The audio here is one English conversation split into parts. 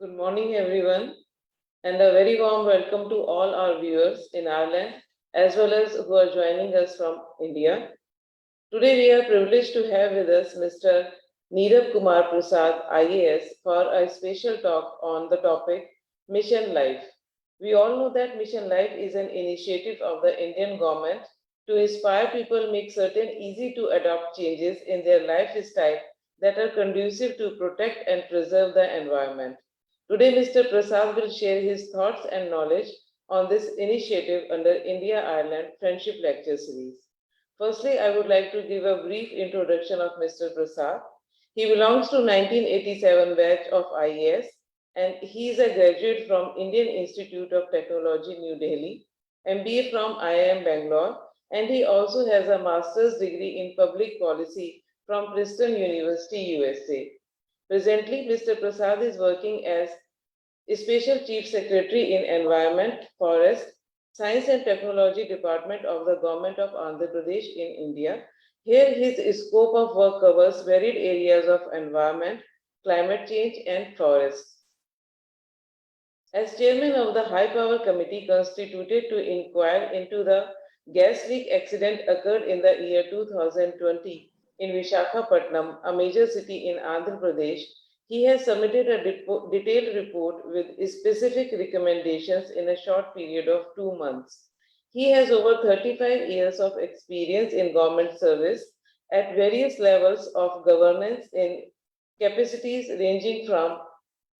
Good morning, everyone, and a very warm welcome to all our viewers in Ireland, as well as who are joining us from India. Today, we are privileged to have with us Mr. Neerabh Kumar Prasad, IAS, for a special talk on the topic Mission Life. We all know that Mission Life is an initiative of the Indian government to inspire people make certain easy to adopt changes in their lifestyle that are conducive to protect and preserve the environment. Today, Mr. Prasad will share his thoughts and knowledge on this initiative under India-Ireland Friendship Lecture Series. Firstly, I would like to give a brief introduction of Mr. Prasad. He belongs to 1987 batch of IAS and he is a graduate from Indian Institute of Technology, New Delhi, MBA from IIM Bangalore, and he also has a master's degree in public policy from Princeton University, USA. Presently, Mr. Prasad is working as Special Chief Secretary in Environment, Forest, Science and Technology Department of the Government of Andhra Pradesh in India. Here, his scope of work covers varied areas of environment, climate change, and forests. As chairman of the High Power Committee constituted to inquire into the gas leak accident occurred in the year 2020 in Visakhapatnam, a major city in Andhra Pradesh, he has submitted a detailed report with specific recommendations in a short period of 2 months. He has over 35 years of experience in government service at various levels of governance in capacities ranging from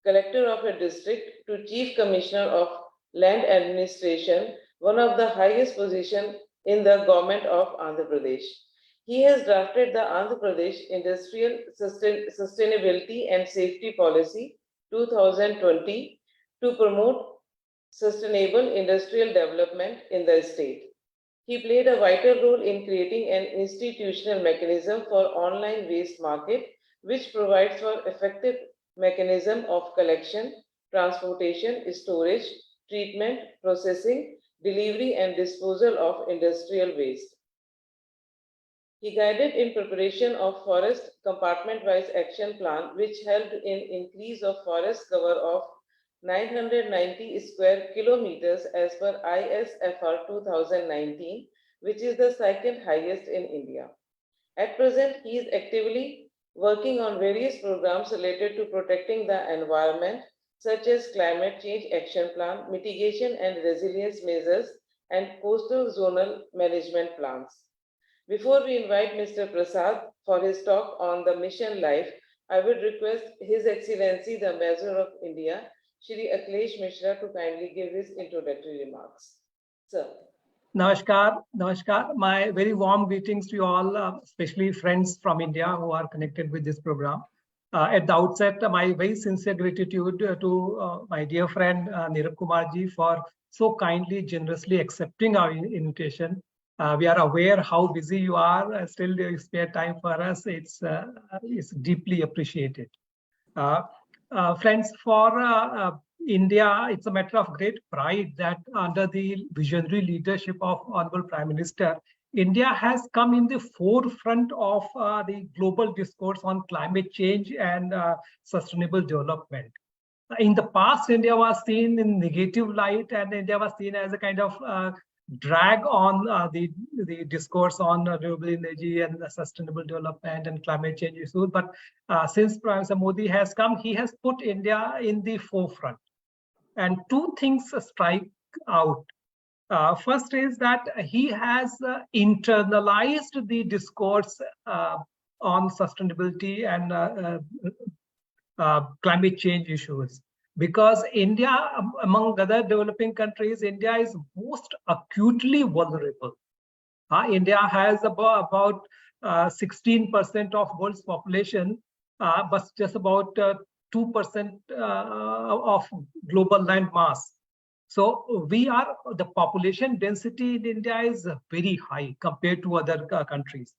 collector of a district to chief commissioner of land administration, one of the highest positions in the government of Andhra Pradesh. He has drafted the Andhra Pradesh Industrial Sustainability and Safety Policy 2020 to promote sustainable industrial development in the state. He played a vital role in creating an institutional mechanism for online waste market, which provides for effective mechanism of collection, transportation, storage, treatment, processing, delivery, and disposal of industrial waste. He guided in preparation of forest compartment-wise action plan, which helped in increase of forest cover of 990 square kilometers as per ISFR 2019, which is the second highest in India. At present, he is actively working on various programs related to protecting the environment, such as climate change action plan, mitigation and resilience measures, and coastal zonal management plans. Before we invite Mr. Prasad for his talk on the mission life, I would request His Excellency the Mayor of India, Shri Akhilesh Mishra, to kindly give his introductory remarks. Sir. Namaskar. My very warm greetings to you all, especially friends from India who are connected with this program. At the outset, my very sincere gratitude to my dear friend Neerabh Kumar ji for so kindly, generously accepting our invitation. We are aware how busy you are. Still, you spare time for us. It's deeply appreciated. Friends, for India, it's a matter of great pride that under the visionary leadership of Honorable Prime Minister, India has come in the forefront of the global discourse on climate change and sustainable development. In the past, India was seen in negative light, and India was seen as a kind of drag on the discourse on renewable energy and sustainable development and climate change issues. But since Prime Minister Modi has come, he has put India in the forefront. And two things strike out. First is that he has internalized the discourse on sustainability and climate change issues. Because India, among other developing countries, India is most acutely vulnerable. India has about 16% of world's population, but just about 2% of global land mass. So the population density in India is very high compared to other countries.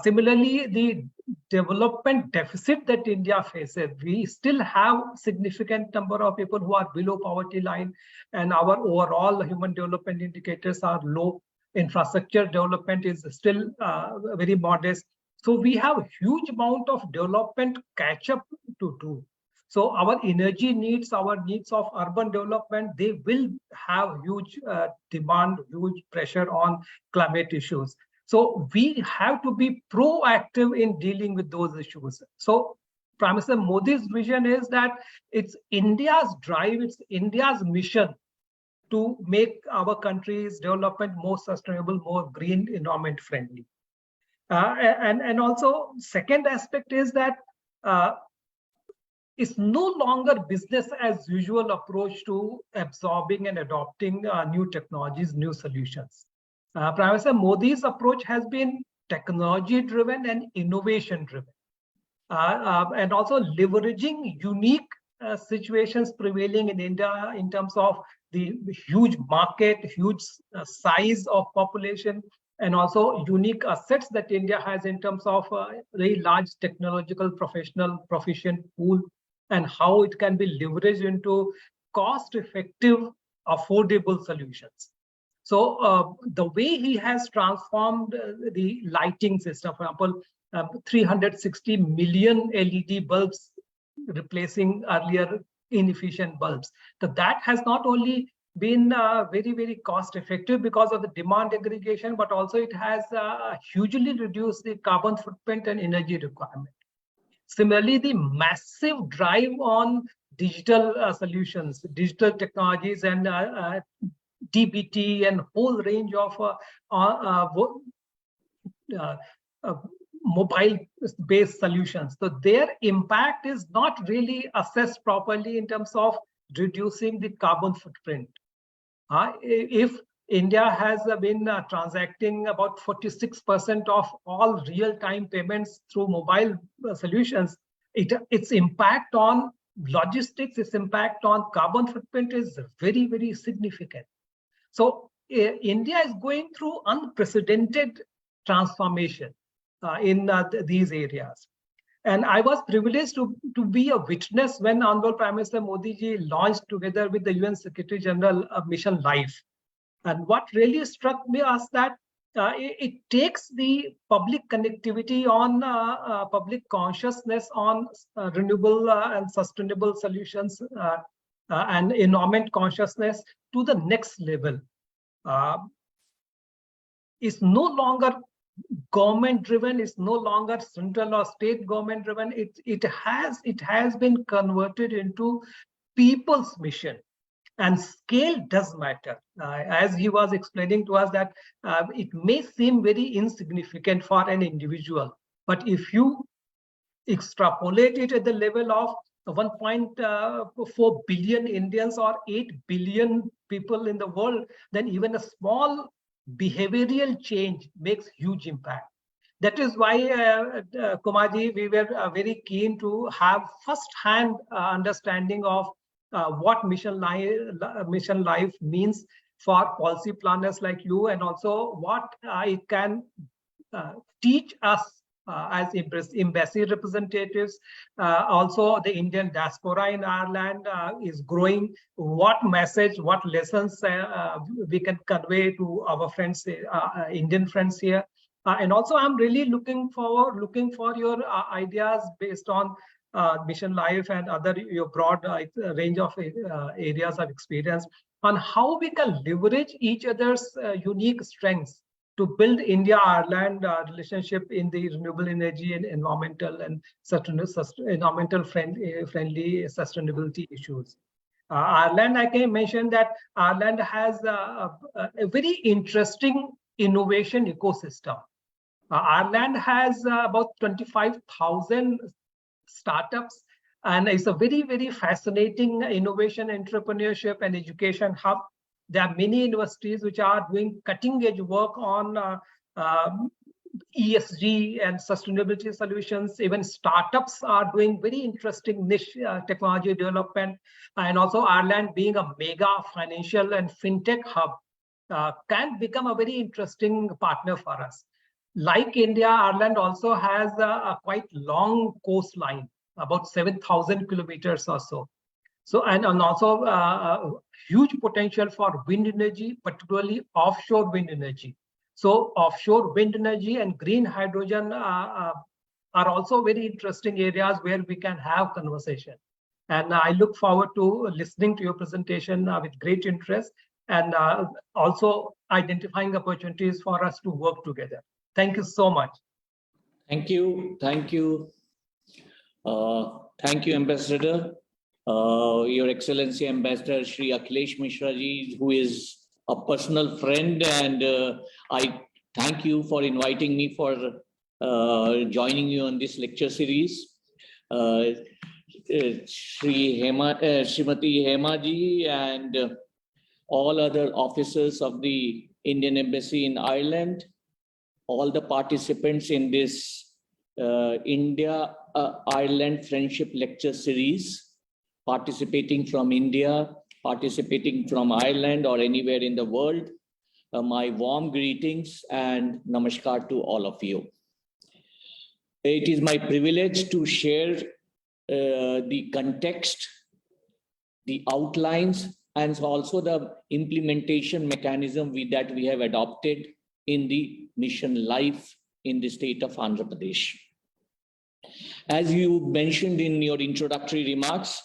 Similarly, the development deficit that India faces, we still have significant number of people who are below poverty line, and our overall human development indicators are low. Infrastructure development is still very modest. So we have huge amount of development catch up to do. So our energy needs, our needs of urban development, they will have huge demand, huge pressure on climate issues. So we have to be proactive in dealing with those issues. So Prime Minister Modi's vision is that it's India's drive, it's India's mission to make our country's development more sustainable, more green, environment friendly. And also, second aspect is that it's no longer business as usual approach to absorbing and adopting new technologies, new solutions. Prime Minister Modi's approach has been technology driven and innovation driven, and also leveraging unique situations prevailing in India in terms of the huge market, huge size of population, and also unique assets that India has in terms of very large technological professional proficient pool, and how it can be leveraged into cost-effective, affordable solutions. So the way he has transformed the lighting system, for example, 360 million LED bulbs replacing earlier inefficient bulbs. So that has not only been very, very cost effective because of the demand aggregation, but also it has hugely reduced the carbon footprint and energy requirement. Similarly, the massive drive on digital solutions, digital technologies, and DBT and whole range of mobile-based solutions. So their impact is not really assessed properly in terms of reducing the carbon footprint. If India has been transacting about 46% of all real-time payments through mobile solutions, its impact on logistics, its impact on carbon footprint is very, very significant. So India is going through unprecedented transformation in these areas. And I was privileged to be a witness when Honorable Prime Minister Modi ji launched together with the UN Secretary General Mission Life. And what really struck me was that it takes the public connectivity on public consciousness on renewable and sustainable solutions and environment consciousness to the next level. It's no longer government driven, it's no longer central or state government driven. It has been converted into people's mission. And scale does matter. As he was explaining to us that it may seem very insignificant for an individual, but if you extrapolate it at the level of 1.4 billion Indians or 8 billion people in the world, then even a small behavioral change makes huge impact. That is why, Kumarji, we were very keen to have first-hand understanding of what Mission Life means for policy planners like you, and also what it can teach us as embassy representatives. Also, the Indian diaspora in Ireland is growing. What message, what lessons we can convey to our friends, Indian friends here. And also, I'm really looking for your ideas based on Mission Life and other your broad range of areas of experience on how we can leverage each other's unique strengths to build India-Ireland relationship in the renewable energy and environmental and environmental friendly sustainability issues. Ireland, I can mention that Ireland has a very interesting innovation ecosystem. Ireland has about 25,000 startups, and it's a very, very fascinating innovation, entrepreneurship, and education hub. There are many universities which are doing cutting-edge work on ESG and sustainability solutions. Even startups are doing very interesting niche technology development. And also Ireland, being a mega financial and fintech hub, can become a very interesting partner for us. Like India, Ireland also has a quite long coastline, about 7,000 kilometers or so. So, and also huge potential for wind energy, particularly offshore wind energy. So offshore wind energy and green hydrogen are also very interesting areas where we can have conversation. And I look forward to listening to your presentation with great interest, and also identifying opportunities for us to work together. Thank you so much. Thank you. Thank you. Thank you, Ambassador. Your Excellency Ambassador Shri Akhilesh Mishra ji, who is a personal friend, and I thank you for inviting me for joining you on this lecture series. Srimati Hema ji and all other officers of the Indian Embassy in Ireland, all the participants in this India Ireland Friendship Lecture Series, participating from India, participating from Ireland or anywhere in the world, my warm greetings and namaskar to all of you. It is my privilege to share the context, the outlines, and also the implementation mechanism that we have adopted in the mission life in the state of Andhra Pradesh. As you mentioned in your introductory remarks,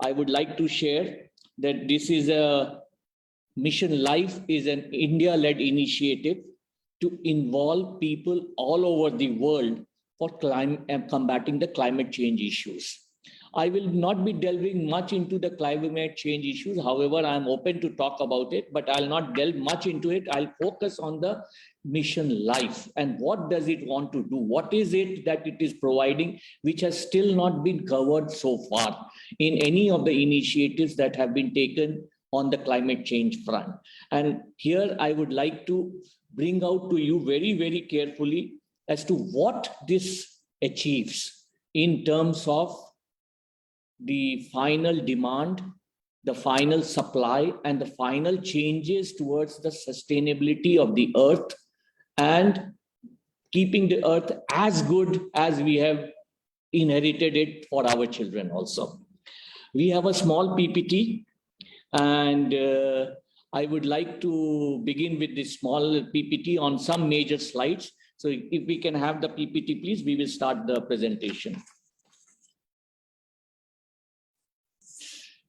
I would like to share that this is a mission life is an India-led initiative to involve people all over the world for combating the climate change issues. I will not be delving much into the climate change issues. However, I am open to talk about it, but I'll not delve much into it. I'll focus on the mission life and what does it want to do? What is it that it is providing, which has still not been covered so far in any of the initiatives that have been taken on the climate change front. And here I would like to bring out to you very, very carefully as to what this achieves in terms of the final demand, the final supply, and the final changes towards the sustainability of the earth and keeping the earth as good as we have inherited it for our children also. We have a small PPT, and I would like to begin with this small PPT on some major slides. So if we can have the PPT, please, we will start the presentation.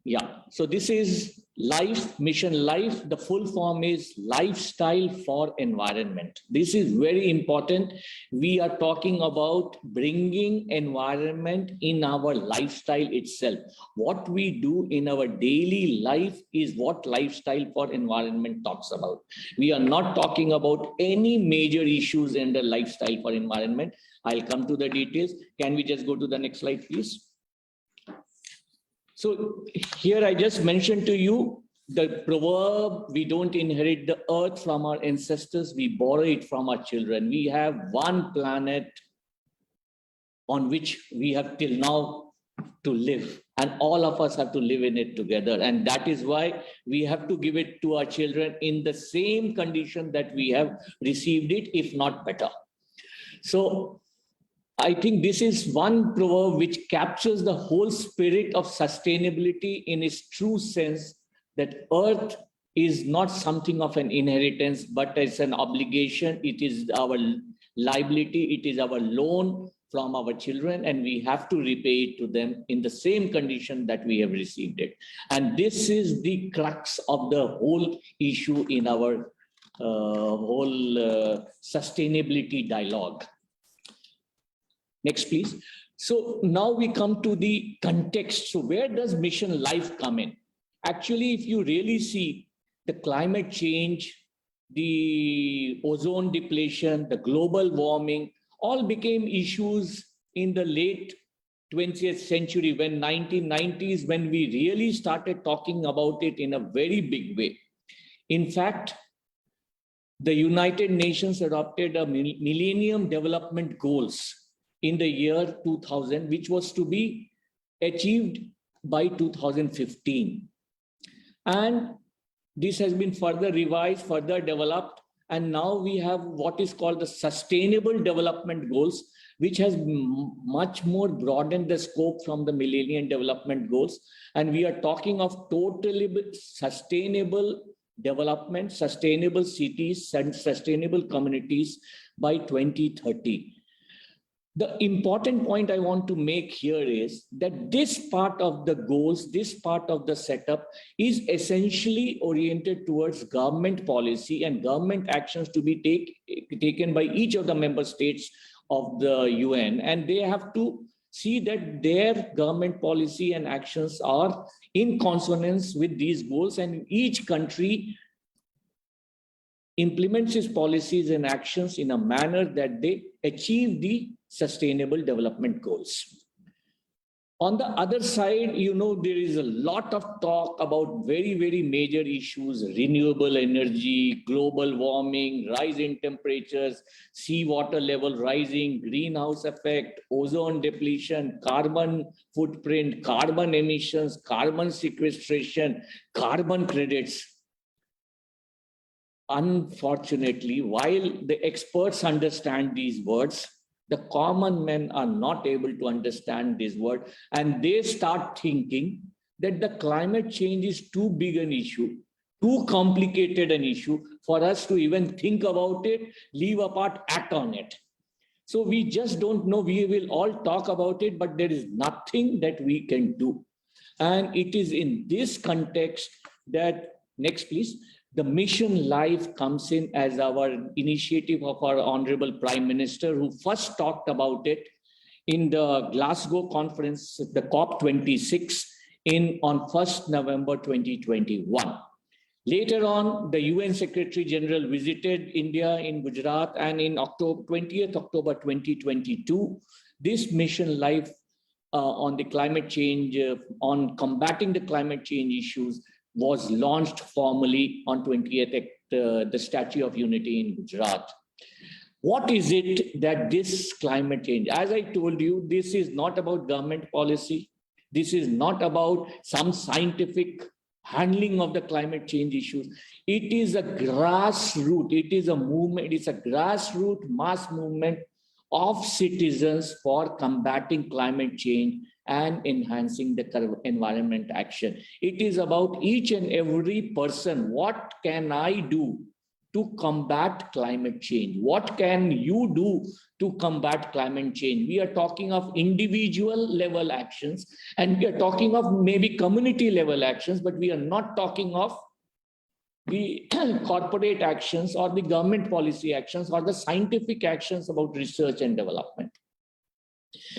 Yeah, so this is life, mission life. The full form is lifestyle for environment. This is very important. We are talking about bringing environment in our lifestyle itself. What we do in our daily life is what lifestyle for environment talks about. We are not talking about any major issues in the lifestyle for environment. I'll come to the details. Can we just go to the next slide, please? So here I just mentioned to you the proverb, we don't inherit the earth from our ancestors, we borrow it from our children. We have one planet on which we have till now to live, and all of us have to live in it together. And that is why we have to give it to our children in the same condition that we have received it, if not better. So I think this is one proverb which captures the whole spirit of sustainability in its true sense, that earth is not something of an inheritance, but it's an obligation. It is our liability. It is our loan from our children, and we have to repay it to them in the same condition that we have received it. And this is the crux of the whole issue in our whole sustainability dialogue. Next, please. So now we come to the context. So where does mission life come in? Actually, if you really see the climate change, the ozone depletion, the global warming, all became issues in the late 20th century, when 1990s, when we really started talking about it in a very big way. In fact, the United Nations adopted a Millennium Development Goals in the year 2000, which was to be achieved by 2015. And this has been further revised, further developed, and now we have what is called the Sustainable Development Goals, which has much more broadened the scope from the Millennium Development Goals. And we are talking of totally sustainable development, sustainable cities, and sustainable communities by 2030. The important point I want to make here is that this part of the goals, this part of the setup is essentially oriented towards government policy and government actions to be taken by each of the member states of the UN. And they have to see that their government policy and actions are in consonance with these goals, and each country implements its policies and actions in a manner that they achieve the sustainable development goals. On the other side, there is a lot of talk about very, very major issues: renewable energy, global warming, rise in temperatures, seawater level rising, greenhouse effect, ozone depletion, carbon footprint, carbon emissions, carbon sequestration, carbon credits. Unfortunately, while the experts understand these words, the common men are not able to understand this word, and they start thinking that the climate change is too big an issue, too complicated an issue for us to even think about it, leave apart, act on it. So we just don't know. We will all talk about it, but there is nothing that we can do. And it is in this context that, next please, the Mission Life comes in as our initiative of our Honorable Prime Minister, who first talked about it in the Glasgow conference, the COP26, on 1st November 2021. Later on, the UN Secretary General visited India in Gujarat, and in 20th October 2022, this Mission Life on the climate change, on combating the climate change issues, was launched formally on 20th at the Statue of Unity in Gujarat. What is it that this climate change, as I told you, this is not about government policy. This is not about some scientific handling of the climate change issues. It is a grassroots, it is a movement, it's a grassroots mass movement of citizens for combating climate change and enhancing the environment action. It is about each and every person. What can I do to combat climate change? What can you do to combat climate change? We are talking of individual level actions, and we are talking of maybe community level actions, but we are not talking of the corporate actions or the government policy actions or the scientific actions about research and development.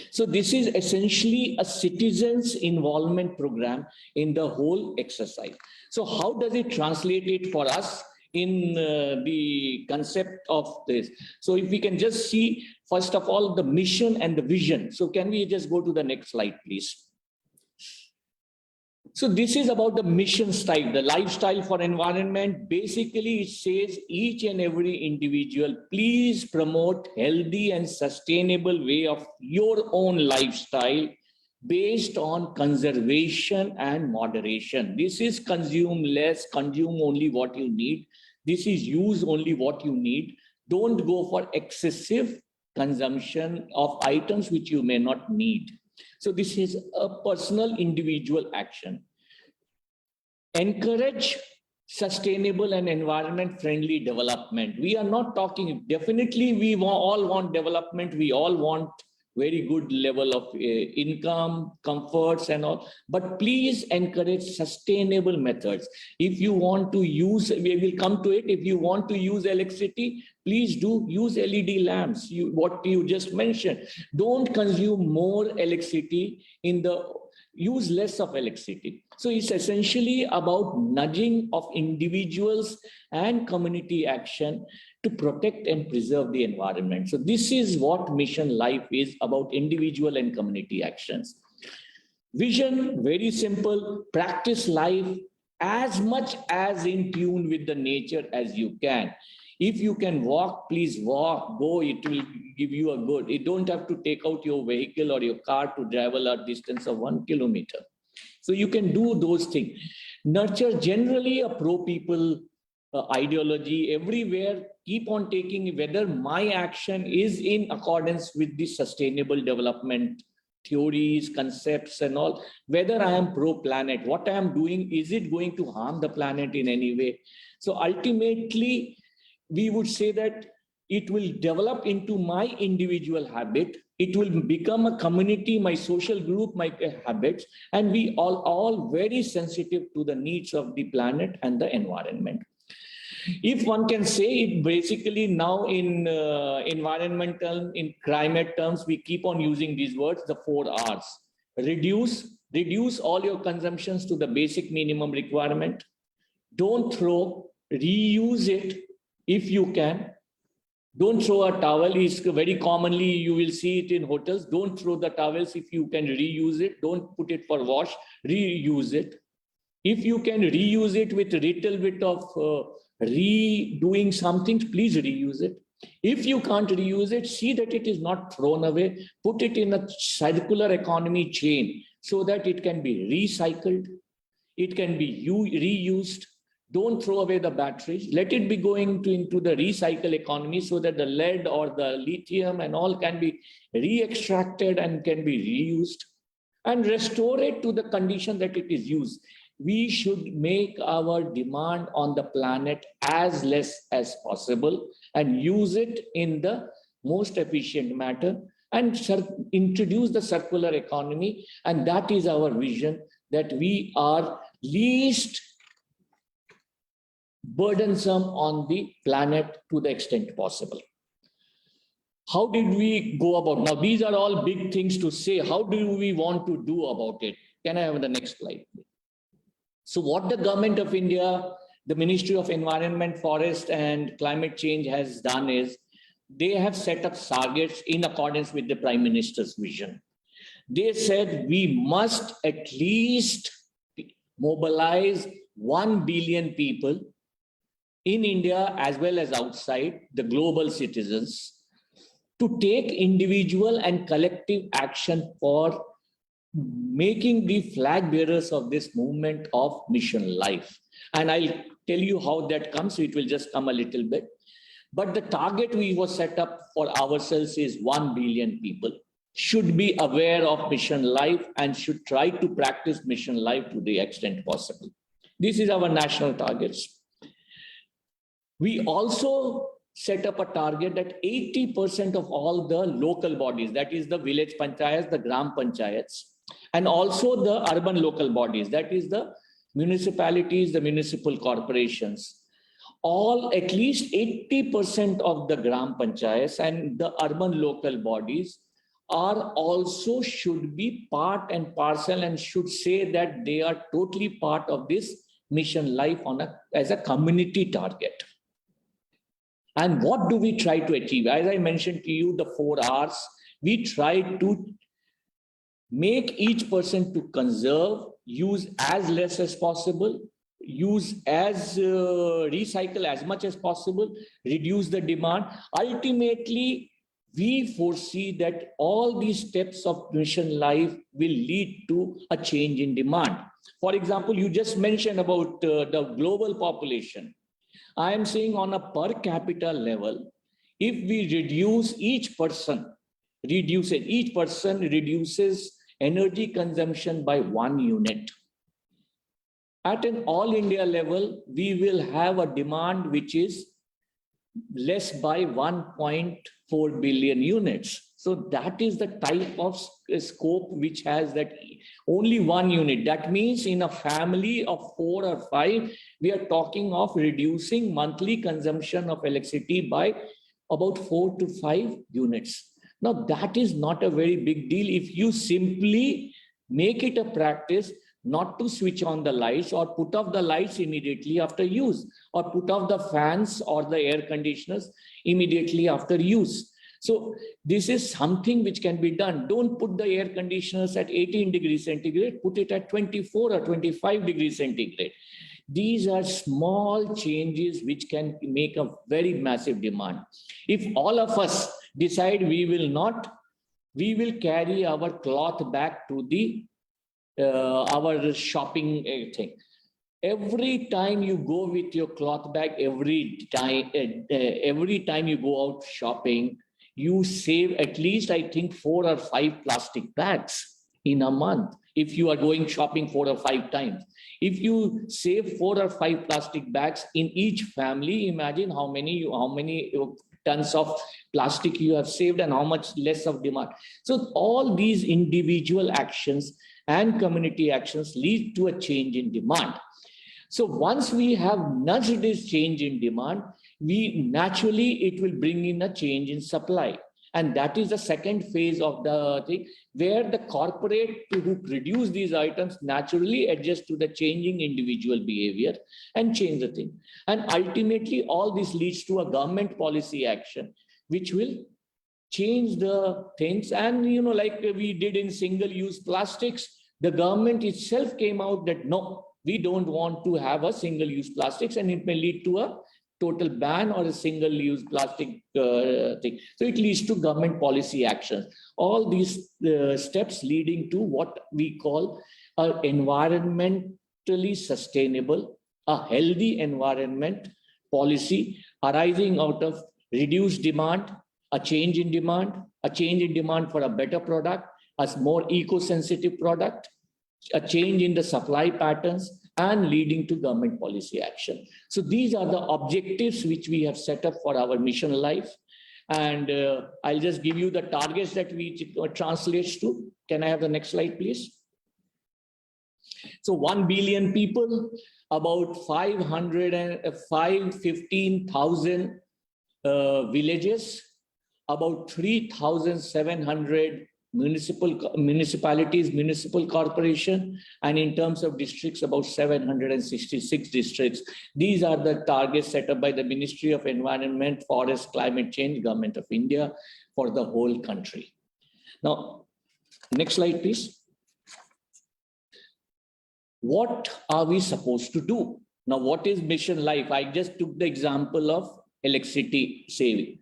So this is essentially a citizens' involvement program in the whole exercise. So how does it translate it for us in the concept of this? So if we can just see, first of all, the mission and the vision. So can we just go to the next slide, please? So this is about the mission style, the lifestyle for environment. Basically, it says each and every individual, please promote healthy and sustainable way of your own lifestyle based on conservation and moderation. This is consume less, consume only what you need. This is use only what you need. Don't go for excessive consumption of items which you may not need. So this is a personal individual action. Encourage sustainable and environment friendly development. We are not talking, definitely we all want development. We all want very good level of income, comforts and all, but please encourage sustainable methods. If you want to use, we will come to it, if you want to use electricity, please do use LED lamps, what you just mentioned. Don't consume more electricity, use less of electricity. So it's essentially about nudging of individuals and community action to protect and preserve the environment. So this is what Mission Life is about, individual and community actions. Vision, very simple, practice life as much as in tune with the nature as you can. If you can walk, please walk, go, it will give you a good. You don't have to take out your vehicle or your car to travel a distance of 1 kilometer. So you can do those things. Nurture generally a pro-people ideology everywhere. Keep on taking whether my action is in accordance with the sustainable development theories, concepts and all, whether I am pro-planet, what I am doing, is it going to harm the planet in any way? So ultimately, we would say that it will develop into my individual habit. It will become a community, my social group, my habits, and we all very sensitive to the needs of the planet and the environment. If one can say it, basically now in environmental, in climate terms, we keep on using these words, the 4 R's. Reduce all your consumptions to the basic minimum requirement. Don't throw, reuse it if you can. Don't throw a towel. Is very commonly you will see it in hotels. Don't throw the towels. If you can reuse it, don't put it for wash, reuse it. If you can reuse it with a little bit of redoing something, please reuse it. If you can't reuse it, see that it is not thrown away. Put it in a circular economy chain so that it can be recycled. It can be reused. Don't throw away the batteries. Let it be going into the recycle economy so that the lead or the lithium and all can be re-extracted and can be reused and restore it to the condition that it is used. We should make our demand on the planet as less as possible and use it in the most efficient manner and introduce the circular economy. And that is our vision, that we are least burdensome on the planet to the extent possible. How did we go about? Now, these are all big things to say. How do we want to do about it? Can I have the next slide, please? So what the government of India, the Ministry of Environment, Forest and Climate Change has done is they have set up targets in accordance with the Prime Minister's vision. They said we must at least mobilize 1 billion people in India as well as outside, the global citizens, to take individual and collective action for making the flag bearers of this movement of Mission Life. And I'll tell you how that comes. It will just come a little bit. But the target we was set up for ourselves is 1 billion people should be aware of Mission Life and should try to practice Mission Life to the extent possible. This is our national targets. We also set up a target that 80% of all the local bodies, that is the village panchayats, the gram panchayats, and also the urban local bodies, that is the municipalities, the municipal corporations, all at least 80% of the gram panchayats and the urban local bodies are also should be part and parcel and should say that they are totally part of this Mission Life as a community target. And what do we try to achieve? As I mentioned to you, the 4 R's, we try to make each person to conserve, use as less as possible, recycle as much as possible, reduce the demand. Ultimately, we foresee that all these steps of Mission Life will lead to a change in demand. For example, you just mentioned about the global population. I am saying on a per capita level, if we reduce each person reduces energy consumption by 1 unit. At an all India level, we will have a demand which is less by 1.4 billion units. So that is the type of scope which has that only 1 unit. That means in a family of 4 or 5, we are talking of reducing monthly consumption of electricity by about 4 to 5 units. Now that is not a very big deal if you simply make it a practice not to switch on the lights or put off the lights immediately after use, or put off the fans or the air conditioners immediately after use. So this is something which can be done. Don't put the air conditioners at 18 degrees centigrade, put it at 24 or 25 degrees centigrade. These are small changes which can make a very massive demand. If all of us decide we will carry our cloth back to the our shopping thing. Every time you go with your cloth bag, every time you go out shopping, you save at least, I think, 4 or 5 plastic bags in a month. If you are going shopping 4 or 5 times, if you save 4 or 5 plastic bags in each family, imagine how many tons of plastic you have saved and how much less of demand. So all these individual actions and community actions lead to a change in demand. So once we have nudged this change in demand, it will bring in a change in supply. And that is the second phase of the thing, where the corporate who produce these items naturally adjust to the changing individual behavior and change the thing. And ultimately, all this leads to a government policy action, which will change the things. And, like we did in single-use plastics, the government itself came out that, no, we don't want to have a single-use plastics, and it may lead to a total ban or a single-use plastic thing. So it leads to government policy actions. All these steps leading to what we call an environmentally sustainable, a healthy environment policy arising out of reduced demand, a change in demand for a better product, a more eco-sensitive product, a change in the supply patterns, and leading to government policy action. So these are the objectives which we have set up for our mission life. And I'll just give you the targets that we translates to. Can I have the next slide, please? So 1 billion people, about 515,000 villages, about 3,700 municipalities, municipal corporation, and in terms of districts, about 766 districts. These are the targets set up by the Ministry of Environment, Forest, Climate Change, Government of India for the whole country. Now, next slide, please. What are we supposed to do? Now, what is mission life? I just took the example of electricity saving.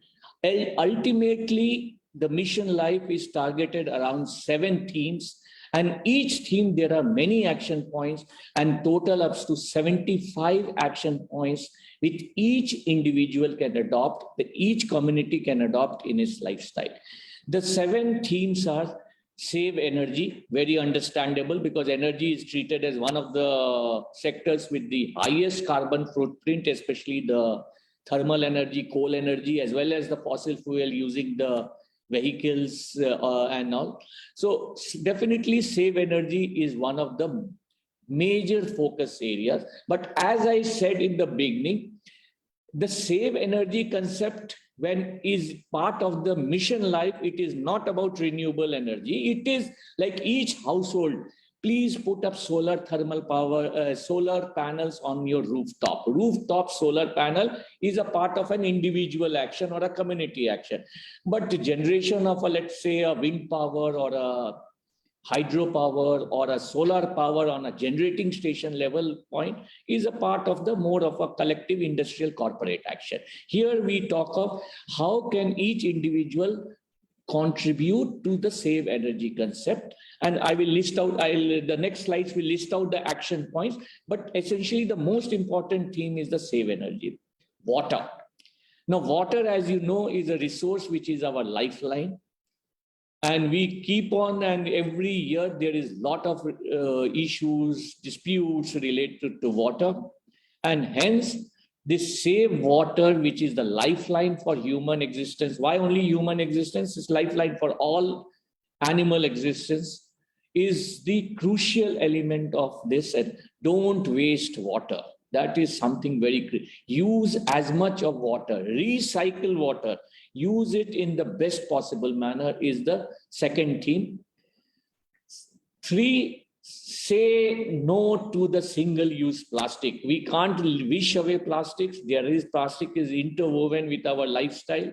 Ultimately, the mission life is targeted around 7 themes, and each theme there are many action points, and total up to 75 action points which each individual can adopt, that each community can adopt in its lifestyle. The 7 themes are save energy, very understandable, because energy is treated as one of the sectors with the highest carbon footprint, especially the thermal energy, coal energy, as well as the fossil fuel using the vehicles and all. So definitely save energy is one of the major focus areas. But as I said in the beginning, the save energy concept, when is part of the mission life, it is not about renewable energy. It is like each household, please put up solar thermal power, solar panels on your rooftop. Rooftop solar panel is a part of an individual action or a community action. But the generation of let's say a wind power or a hydropower or a solar power on a generating station level point is a part of the more of a collective industrial corporate action. Here we talk of how can each individual contribute to the save energy concept. And I will list out, the next slides will list out the action points, but essentially the most important theme is the save energy. Water. Now, water, as you know, is a resource which is our lifeline. And we keep on, and every year there is a lot of issues, disputes related to water. And hence, this save water, which is the lifeline for human existence. Why only human existence? It's lifeline for all animal existence, is the crucial element of this. And don't waste water. That is something very critical. Use as much of water, recycle water, use it in the best possible manner is the second theme. 3, say no to the single-use plastic. We can't wish away plastics. Plastic is interwoven with our lifestyle,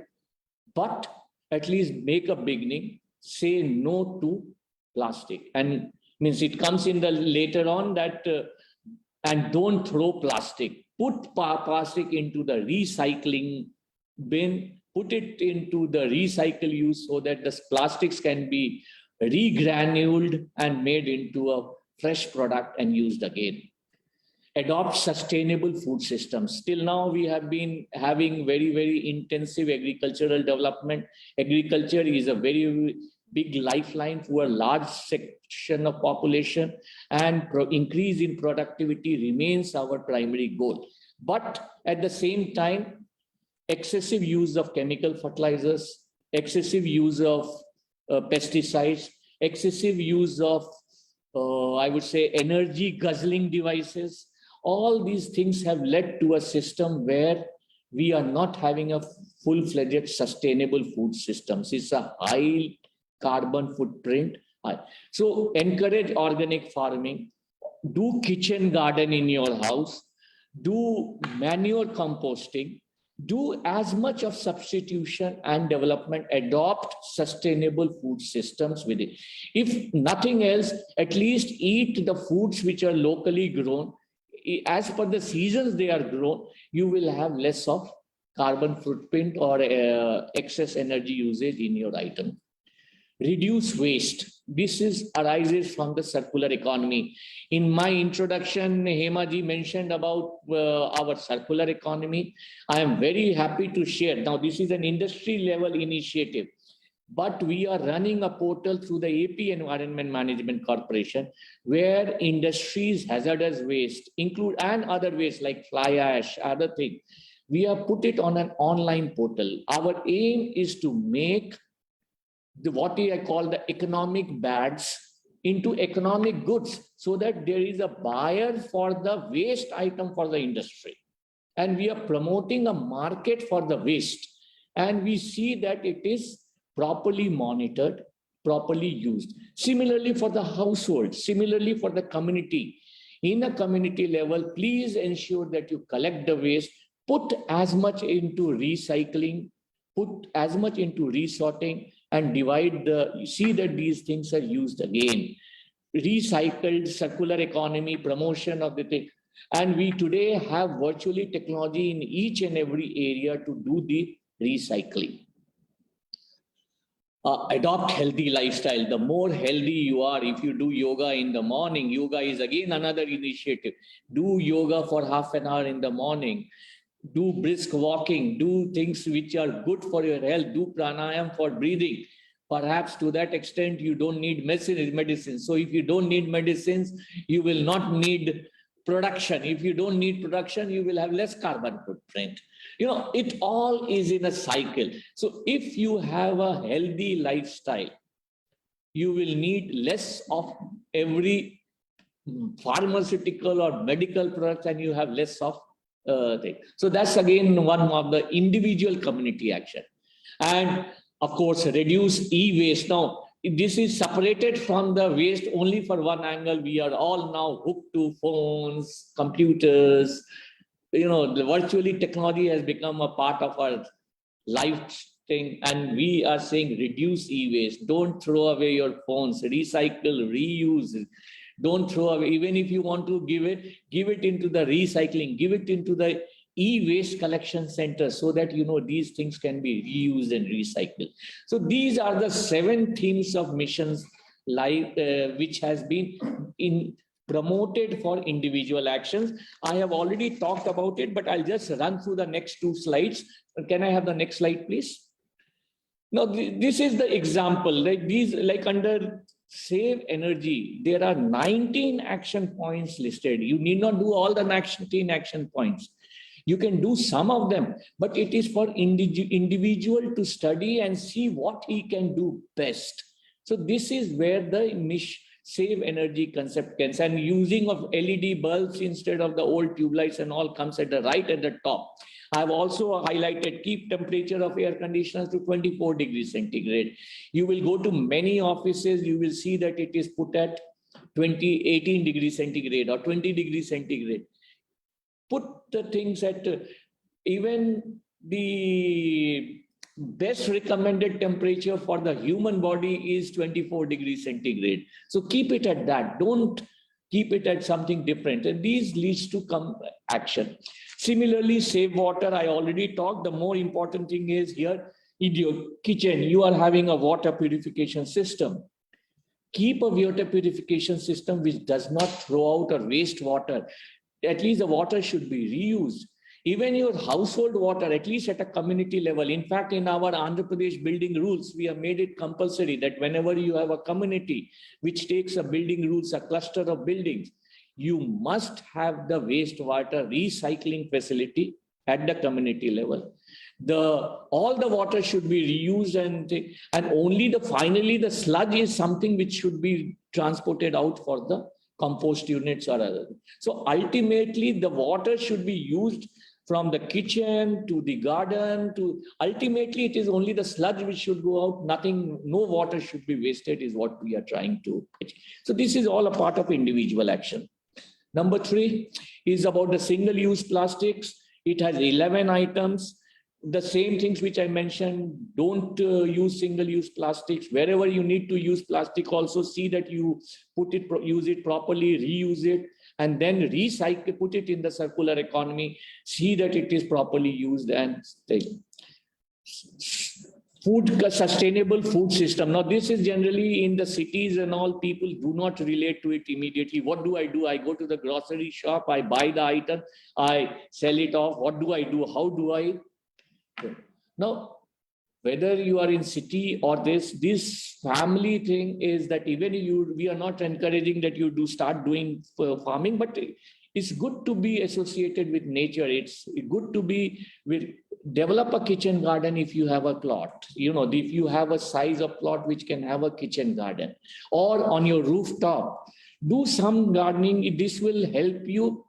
but at least make a beginning. Say no to plastic, and means it comes in the later on that and don't throw plastic. Put plastic into the recycling bin. Put it into the recycle use so that the plastics can be regranuled and made into a fresh product and used again. Adopt sustainable food systems. Till now, we have been having very, very intensive agricultural development. Agriculture is a very big lifeline for a large section of population, and increase in productivity remains our primary goal. But at the same time, excessive use of chemical fertilizers, excessive use of pesticides, excessive use of, I would say, energy guzzling devices. All these things have led to a system where we are not having a full-fledged sustainable food systems. It's a high carbon footprint. So encourage organic farming, do kitchen garden in your house, do manure composting, do as much of substitution and development, adopt sustainable food systems with it. If nothing else, at least eat the foods which are locally grown. As per the seasons they are grown, you will have less of carbon footprint or excess energy usage in your item. Reduce waste. This arises from the circular economy. In my introduction, Hema ji mentioned about our circular economy. I am very happy to share. Now, this is an industry level initiative, but we are running a portal through the AP Environment Management Corporation, where industries hazardous waste include and other waste like fly ash, other things. We have put it on an online portal. Our aim is to make what I call the economic bads into economic goods, so that there is a buyer for the waste item for the industry. And we are promoting a market for the waste. And we see that it is properly monitored, properly used. Similarly for the household, similarly for the community. In a community level, please ensure that you collect the waste, put as much into recycling, put as much into resorting, and see that these things are used again. Recycled, circular economy, promotion of the thing. And we today have virtually technology in each and every area to do the recycling. Adopt healthy lifestyle. The more healthy you are, if you do yoga in the morning, yoga is again another initiative. Do yoga for half an hour in the morning. Do brisk walking, do things which are good for your health, do pranayam for breathing. Perhaps to that extent, you don't need medicine. So if you don't need medicines, you will not need production. If you don't need production, you will have less carbon footprint. You know, it all is in a cycle. So if you have a healthy lifestyle, you will need less of every pharmaceutical or medical product, and you have less of thing. So that's again one of the individual community action. And of course, reduce e-waste. Now, this is separated from the waste only for one angle. We are all now hooked to phones, computers. You know, virtually technology has become a part of our life thing. And we are saying reduce e-waste. Don't throw away your phones. Recycle, reuse. Don't throw away. Even if you want to give it into the recycling, give it into the e-waste collection center, so that, you know, these things can be reused and recycled. So these are the 7 themes of missions which has been promoted for individual actions. I have already talked about it, but I'll just run through the next 2 slides. Can I have the next slide, please? Now, this is the example. Like under save energy, there are 19 action points listed. You need not do all the 19 action points. You can do some of them, but it is for individual to study and see what he can do best. So this is where the save energy concept comes, and using of LED bulbs instead of the old tube lights and all comes at the right at the top. I've also highlighted keep temperature of air conditioners to 24 degrees centigrade. You will go to many offices, you will see that it is put at 18 degrees centigrade or 20 degrees centigrade. Put the things at even the best recommended temperature for the human body is 24 degrees centigrade. So keep it at that. Don't keep it at something different. And these leads to action. Similarly, save water. I already talked. The more important thing is here in your kitchen, you are having a water purification system. Keep a water purification system which does not throw out or waste water. At least the water should be reused. Even your household water, at least at a community level. In fact, in our Andhra Pradesh building rules, we have made it compulsory that whenever you have a community which takes a building rules, a cluster of buildings, you must have the wastewater recycling facility at the community level. all the water should be reused, and only finally the sludge is something which should be transported out for the compost units or other. So ultimately the water should be used from the kitchen to the garden to ultimately it is only the sludge which should go out. Nothing, no water should be wasted is what we are trying to achieve. So this is all a part of individual action. Number 3 is about the single-use plastics. It has 11 items. The same things which I mentioned, don't use single-use plastics. Wherever you need to use plastic, also see that you use it properly, reuse it, and then recycle, put it in the circular economy, see that it is properly used and stay. Sustainable food system. Now, this is generally in the cities and all, people do not relate to it immediately. What do? I go to the grocery shop, I buy the item, I sell it off. What do? How do I? Now, whether you are in city or this family thing is that even we are not encouraging that you start doing farming, but it's good to be associated with nature. It's good to develop a kitchen garden if you have a plot. If you have a size of plot which can have a kitchen garden, or on your rooftop, do some gardening. This will help you,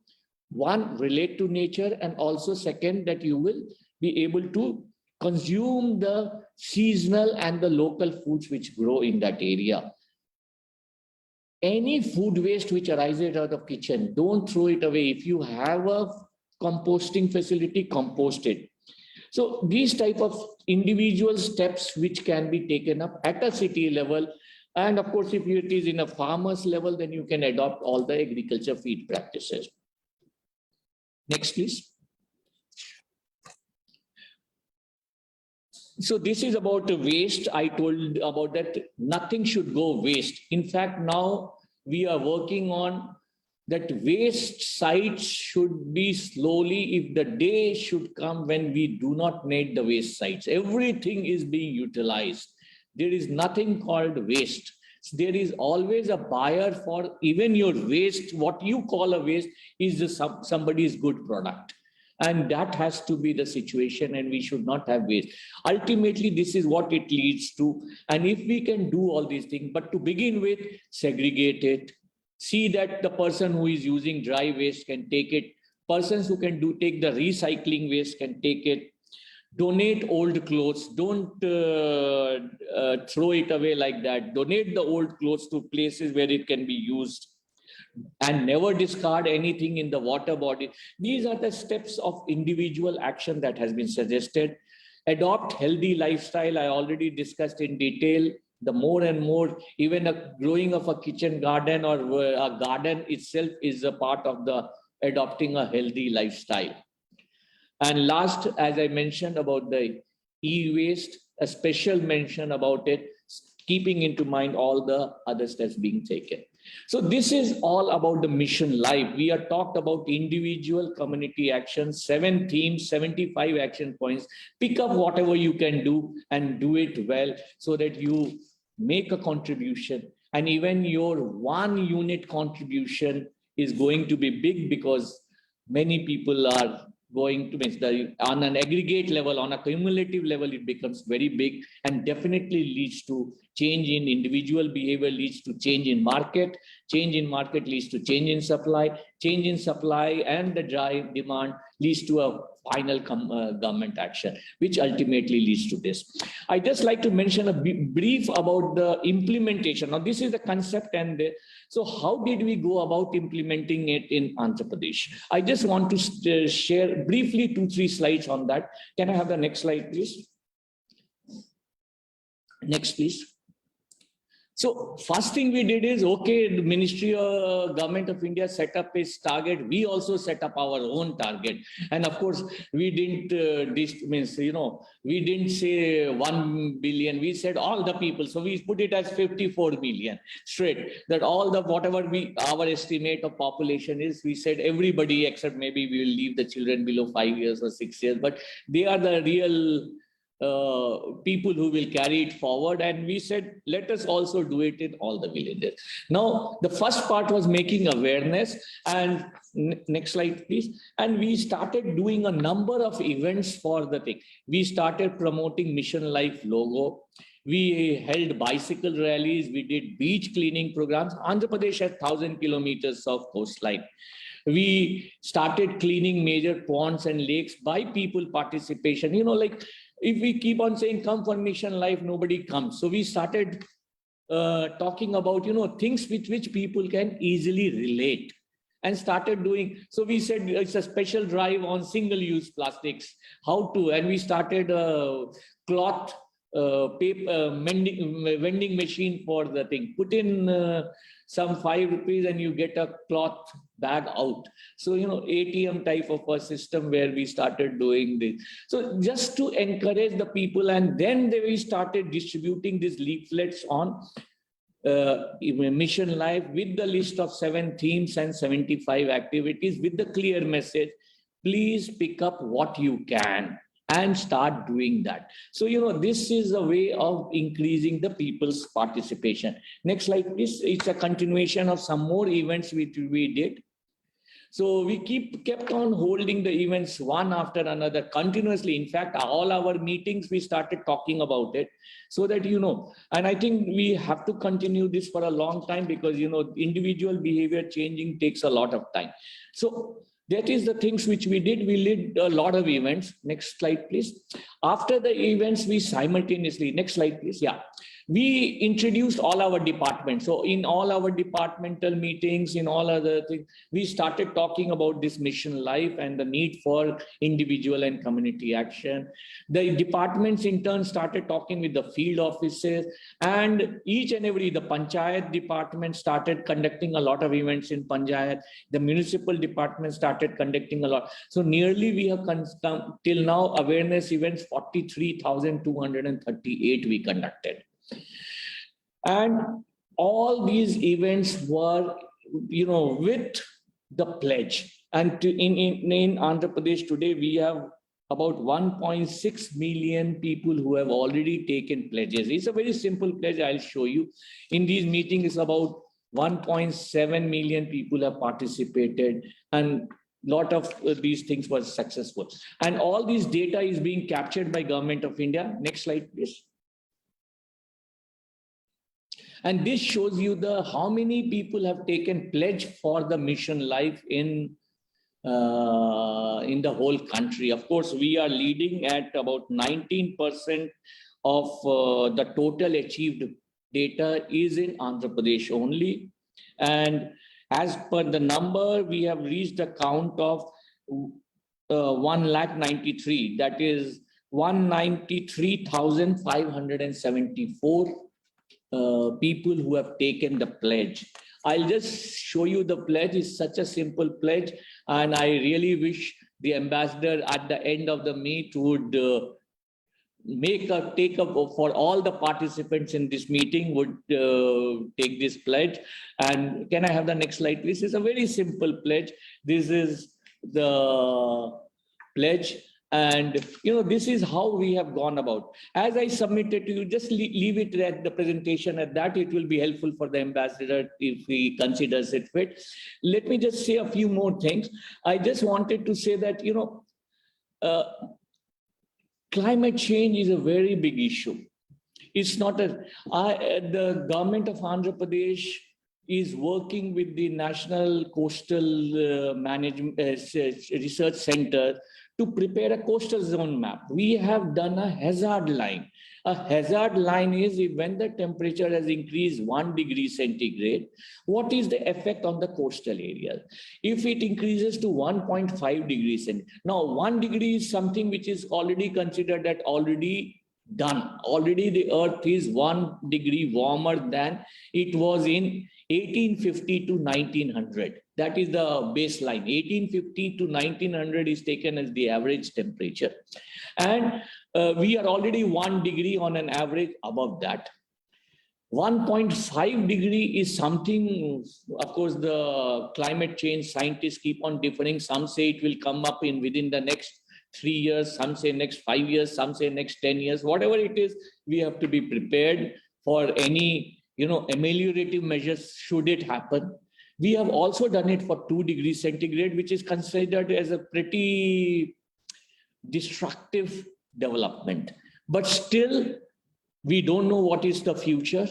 one, relate to nature, and also second, that you will be able to consume the seasonal and the local foods which grow in that area. Any food waste which arises out of kitchen, don't throw it away. If you have a composting facility, compost it. So these type of individual steps which can be taken up at a city level, and of course if it is in a farmer's level, then you can adopt all the agriculture feed practices. Next, please. So this is about the waste. I told about that nothing should go waste. In fact, now we are working on that waste sites should be slowly, if the day should come when we do not need the waste sites. Everything is being utilized. There is nothing called waste. There is always a buyer for even your waste. What you call a waste is somebody's good product. And that has to be the situation, and we should not have waste. Ultimately, this is what it leads to. And if we can do all these things, but to begin with, segregate it, see that the person who is using dry waste can take it, persons who can take the recycling waste can take it, donate old clothes, don't throw it away like that, donate the old clothes to places where it can be used, and never discard anything in the water body. These are the steps of individual action that has been suggested. Adopt healthy lifestyle. I already discussed in detail. The more and more, even a growing of a kitchen garden or a garden itself is a part of the adopting a healthy lifestyle. And last, as I mentioned about the e-waste, a special mention about it, keeping into mind all the other steps being taken. So this is all about the mission life. We are talked about individual community actions, 7 themes, 75 action points. Pick up whatever you can do and do it well so that you make a contribution. And even your 1 unit contribution is going to be big, because many people are going to make on an aggregate level, on a cumulative level, it becomes very big and definitely leads to change in individual behavior, leads to change in market leads to change in supply, and the drive demand leads to a final government action, which ultimately leads to this. I just like to mention a brief about the implementation. Now, this is the concept, and so how did we go about implementing it in Andhra Pradesh? I just want to share briefly 2-3 slides on that. Can I have the next slide, please? Next, please. So first thing we did is, okay, the Ministry of Government of India set up its target. We also set up our own target. And of course, we didn't, we didn't say 1 billion. We said all the people. So we put it as 54 million straight. That all the, whatever our estimate of population is, we said everybody except maybe we will leave the children below 5 years or 6 years. But they are the real people who will carry it forward. And we said, let us also do it in all the villages. Now, the first part was making awareness. And next slide, please. And we started doing a number of events for the thing. We started promoting Mission Life logo. We held bicycle rallies. We did beach cleaning programs. Andhra Pradesh has 1,000 kilometers of coastline. We started cleaning major ponds and lakes by people participation. You know, like if we keep on saying, come for Mission Life, nobody comes. So we started talking about, you know, things with which people can easily relate, and started doing. So we said it's a special drive on single-use plastics, how to, and we started a cloth paper vending machine for the thing. Put in some 5 rupees and you get a cloth bag out. So, you know, ATM type of a system where we started doing this. So just to encourage the people, and then we started distributing these leaflets on Mission Life with the list of 7 themes and 75 activities with the clear message, please pick up what you can and start doing that. So, you know, this is a way of increasing the people's participation. Next slide, please. It's a continuation of some more events which we did. So we kept on holding the events one after another continuously. In fact, all our meetings, we started talking about it so that, you know, and I think we have to continue this for a long time because, you know, individual behavior changing takes a lot of time. So that is the things which we did. We did a lot of events. Next slide, please. After the events, we simultaneously, next slide, please. Yeah. We introduced all our departments. So in all our departmental meetings, in all other things, we started talking about this Mission Life and the need for individual and community action. The departments in turn started talking with the field offices, and each and every, the Panchayat department started conducting a lot of events in Panchayat. The municipal department started conducting a lot. So nearly we have till now awareness events 43,238 we conducted. And all these events were, you know, with the pledge. And in Andhra Pradesh today, we have about 1.6 million people who have already taken pledges. It's a very simple pledge. I'll show you. In these meetings, about 1.7 million people have participated, and a lot of these things were successful. And all this data is being captured by Government of India. Next slide, please. And this shows you how many people have taken pledge for the Mission Life in the whole country. Of course, we are leading at about 19% of the total achieved data is in Andhra Pradesh only. And as per the number, we have reached a count of 1,93,000. That is 193,574 people who have taken the pledge. I'll just show you the pledge. It's such a simple pledge, and I really wish the ambassador at the end of the meet would take up for all the participants in this meeting would take this pledge. And can I have the next slide, please? It's a very simple pledge. This is the pledge. And, you know, this is how we have gone about. As I submitted to you, just leave it at the presentation at that. It will be helpful for the ambassador if he considers it fit. Let me just say a few more things. I just wanted to say that, you know, climate change is a very big issue. It's not the government of Andhra Pradesh is working with the National Coastal Management Research Center to prepare a coastal zone map. We have done a hazard line. A hazard line is if when the temperature has increased 1 degree centigrade, what is the effect on the coastal area? If it increases to 1.5 degrees centigrade. Now, 1 degree is something which is already considered that already done. Already the earth is 1 degree warmer than it was in 1850 to 1900. That is the baseline. 1850 to 1900 is taken as the average temperature. And we are already 1 degree on an average above that. 1.5 degree is something, of course, the climate change scientists keep on differing. Some say it will come up within the next 3 years, some say next 5 years, some say next 10 years, whatever it is, we have to be prepared for any, ameliorative measures should it happen. We have also done it for 2 degrees centigrade, which is considered as a pretty destructive development. But still, we don't know what is the future.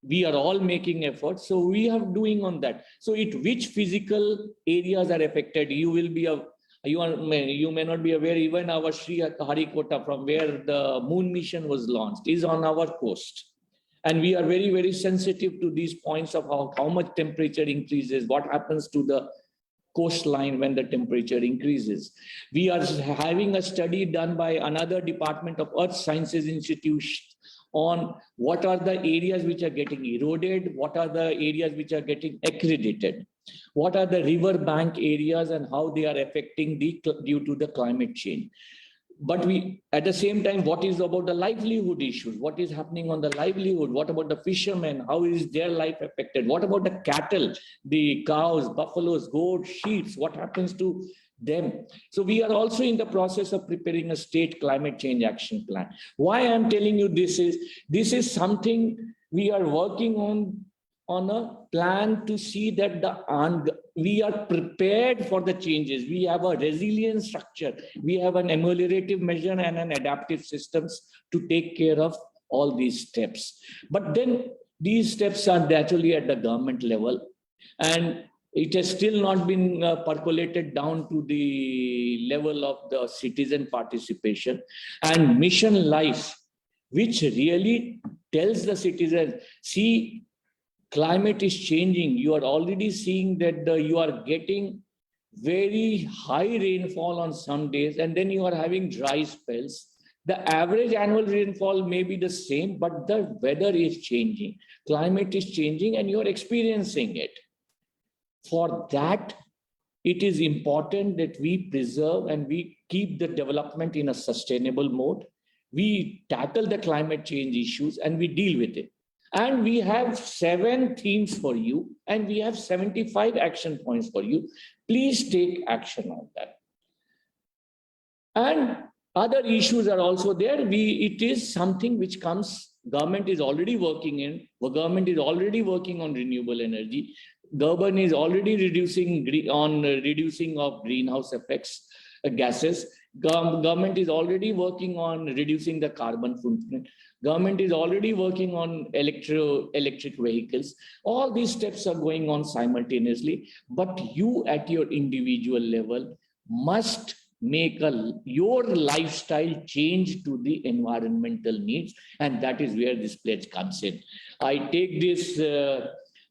We are all making efforts. So we are doing on that. So which physical areas are affected? You may not be aware, even our Sri Harikota, from where the moon mission was launched, is on our coast. And we are very, very sensitive to these points of how much temperature increases, what happens to the coastline when the temperature increases. We are having a study done by another department of Earth Sciences Institute on what are the areas which are getting eroded, what are the areas which are getting accredited, what are the river bank areas and how they are affecting due to the climate change. But at the same time, what is about the livelihood issues? What is happening on the livelihood? What about the fishermen? How is their life affected? What about the cattle, the cows, buffaloes, goats, sheep? What happens to them? So we are also in the process of preparing a state climate change action plan. Why I'm telling you this is something we are working on a plan to see that we are prepared for the changes. We have a resilient structure. We have an ameliorative measure and an adaptive systems to take care of all these steps. But then these steps are naturally at the government level, and it has still not been percolated down to the level of the citizen participation. And mission life, which really tells the citizens, see, climate is changing. You are already seeing that you are getting very high rainfall on some days, and then you are having dry spells. The average annual rainfall may be the same, but the weather is changing. Climate is changing, and you are experiencing it. For that, it is important that we preserve and we keep the development in a sustainable mode. We tackle the climate change issues and we deal with it. And we have 7 themes for you, and we have 75 action points for you. Please take action on that. And other issues are also there. It is something which comes, government is already working in, government is already working on renewable energy. Government is already reducing of greenhouse effects gases. Government is already working on reducing the carbon footprint. Government is already working on electric vehicles. All these steps are going on simultaneously, but you at your individual level must make your lifestyle change to the environmental needs, and that is where this pledge comes in. I take this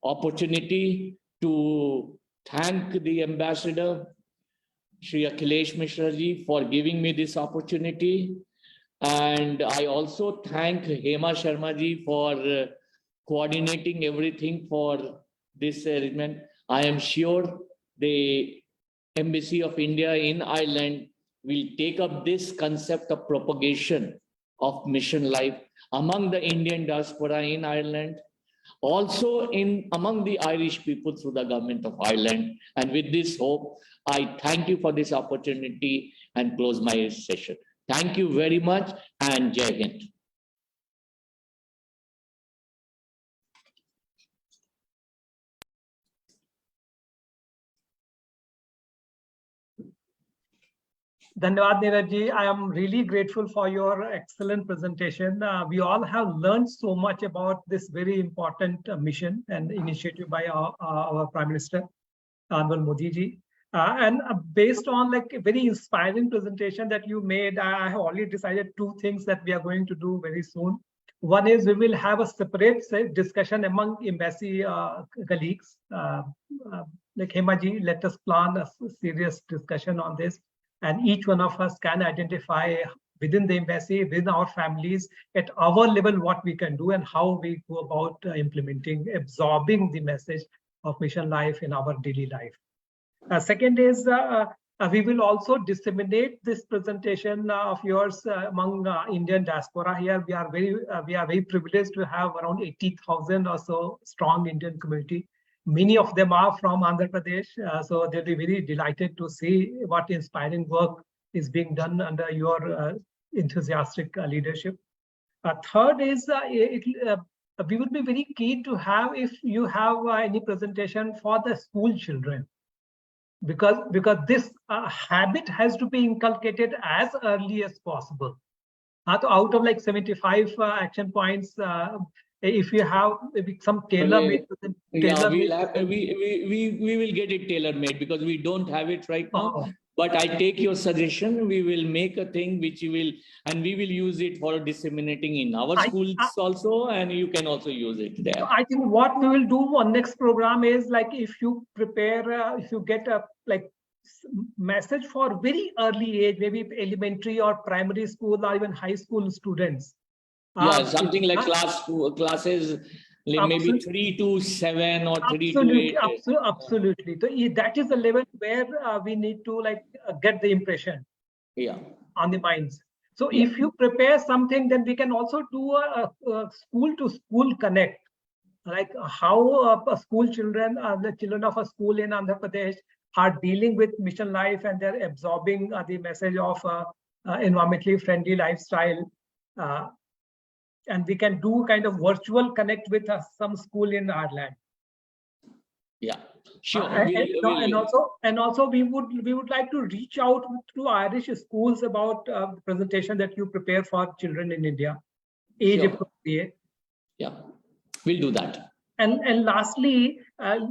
opportunity to thank the Ambassador, Shri Akhilesh Mishra ji, for giving me this opportunity. And I also thank Hema Sharma ji for coordinating everything for this arrangement. I am sure the Embassy of India in Ireland will take up this concept of propagation of mission life among the Indian diaspora in Ireland, also among the Irish people through the government of Ireland. And with this hope, I thank you for this opportunity and close my session. Thank you very much, and Jai Hind. Dhanyawad Neerabh ji. I am really grateful for your excellent presentation. We all have learned so much about this very important mission and initiative by our Prime Minister, Honorable Modi ji. And based on like a very inspiring presentation that you made, I have already decided 2 things that we are going to do very soon. One is we will have a separate discussion among embassy colleagues. Like Hema ji, let us plan a serious discussion on this. And each one of us can identify within the embassy, within our families, at our level, what we can do and how we go about implementing, absorbing the message of mission life in our daily life. Second is we will also disseminate this presentation of yours among Indian diaspora here. We are very privileged to have around 80,000 or so strong Indian community. Many of them are from Andhra Pradesh, so they'll be very delighted to see what inspiring work is being done under your enthusiastic leadership. Third is we would be very keen to have, if you have any presentation for the school children, because this habit has to be inculcated as early as possible. So out of like 75 action points, if you have maybe some tailor-made, we will get it tailor-made because we don't have it right now. Oh. But I take your suggestion. We will make a thing which you will, and we will use it for disseminating in our schools also, and you can also use it there. I think what we will do on next program is, like, if you prepare, if you get a like message for very early age, maybe elementary or primary school or even high school students. Yeah, something like classes, maybe 3 to 7 or 3 to 8. Absolutely. So that is the level where we need to get the impression on the minds. So if you prepare something, then we can also do a school to school connect, like how school children, the children of a school in Andhra Pradesh are dealing with mission life, and they're absorbing the message of environmentally friendly lifestyle. And we can do kind of virtual connect with some school in our land. Yeah, sure. And also we would like to reach out to Irish schools about the presentation that you prepare for children in India, age appropriate. Yeah, we'll do that. And lastly,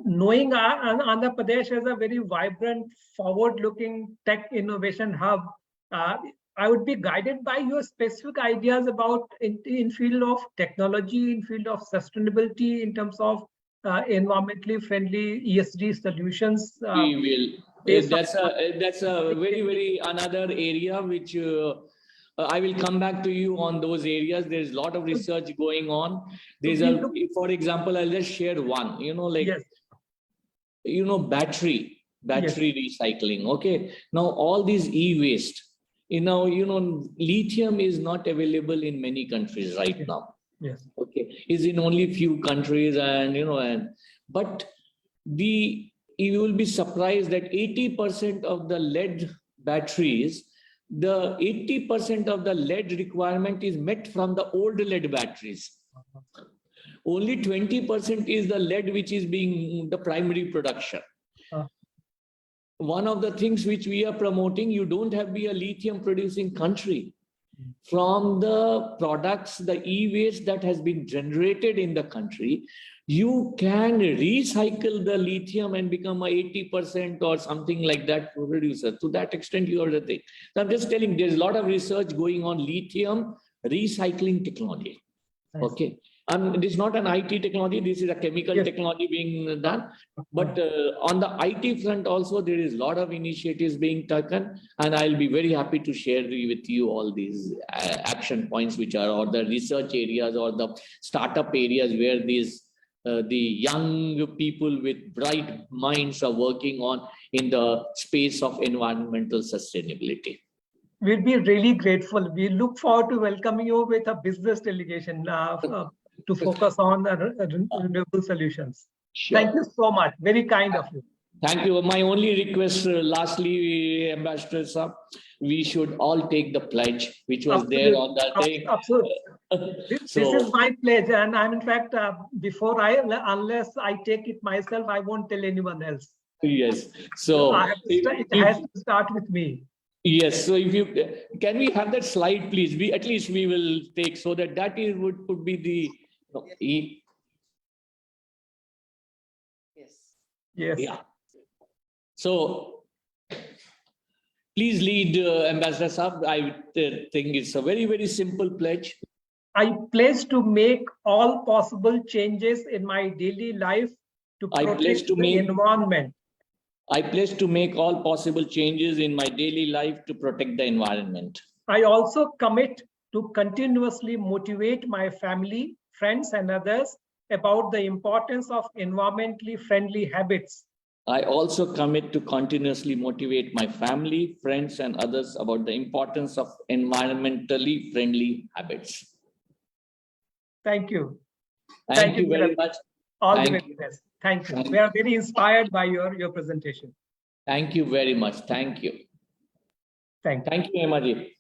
knowing Andhra Pradesh as a very vibrant, forward-looking tech innovation hub, I would be guided by your specific ideas about in field of technology, in field of sustainability, in terms of environmentally friendly ESG solutions. We will. That's a very another area which I will come back to you on those areas. There's a lot of research going on. There's for example, I'll just share one. Battery recycling. Okay. Now all these e-waste. Lithium is not available in many countries right now. Yes. Okay, is in only few countries, but you will be surprised that 80% of the lead batteries, the 80% of the lead requirement is met from the old lead batteries. Only 20% is the lead which is being the primary production. One of the things which we are promoting, you don't have to be a lithium producing country. From the products, the e-waste that has been generated in the country, you can recycle the lithium and become a 80% or something like that producer. To that extent, you are the thing. So I'm just telling, there's a lot of research going on lithium recycling technology. Nice. Okay. This is not an IT technology, this is a chemical technology being done. But on the IT front also, there is a lot of initiatives being taken, and I'll be very happy to share with you all these action points which are, or the research areas or the startup areas where these the young people with bright minds are working on in the space of environmental sustainability. We'll be really grateful. We look forward to welcoming you with a business delegation to focus on renewable solutions. Sure. Thank you so much. Very kind of you. Thank you. My only request, lastly, Ambassador Saab, we should all take the pledge, which was there on that thing. Absolutely. This is my pledge, and I'm in fact, unless I take it myself, I won't tell anyone else. Yes. So it has to start with me. Yes. So if you can, we have that slide, please. At least we will take, so that would be the. Yes. Yeah. So please lead, Ambassador Saab. I think it's a very simple pledge. I pledge to make all possible changes in my daily life to protect the environment. I pledge to make all possible changes in my daily life to protect the environment. I also commit to continuously motivate my family, friends, and others about the importance of environmentally friendly habits. I also commit to continuously motivate my family, friends, and others about the importance of environmentally friendly habits. Thank you. Thank you very much. All the very best. Thank you. We are very inspired by your presentation. Thank you very much. Thank you. Thank you. Thank you, Emma ji.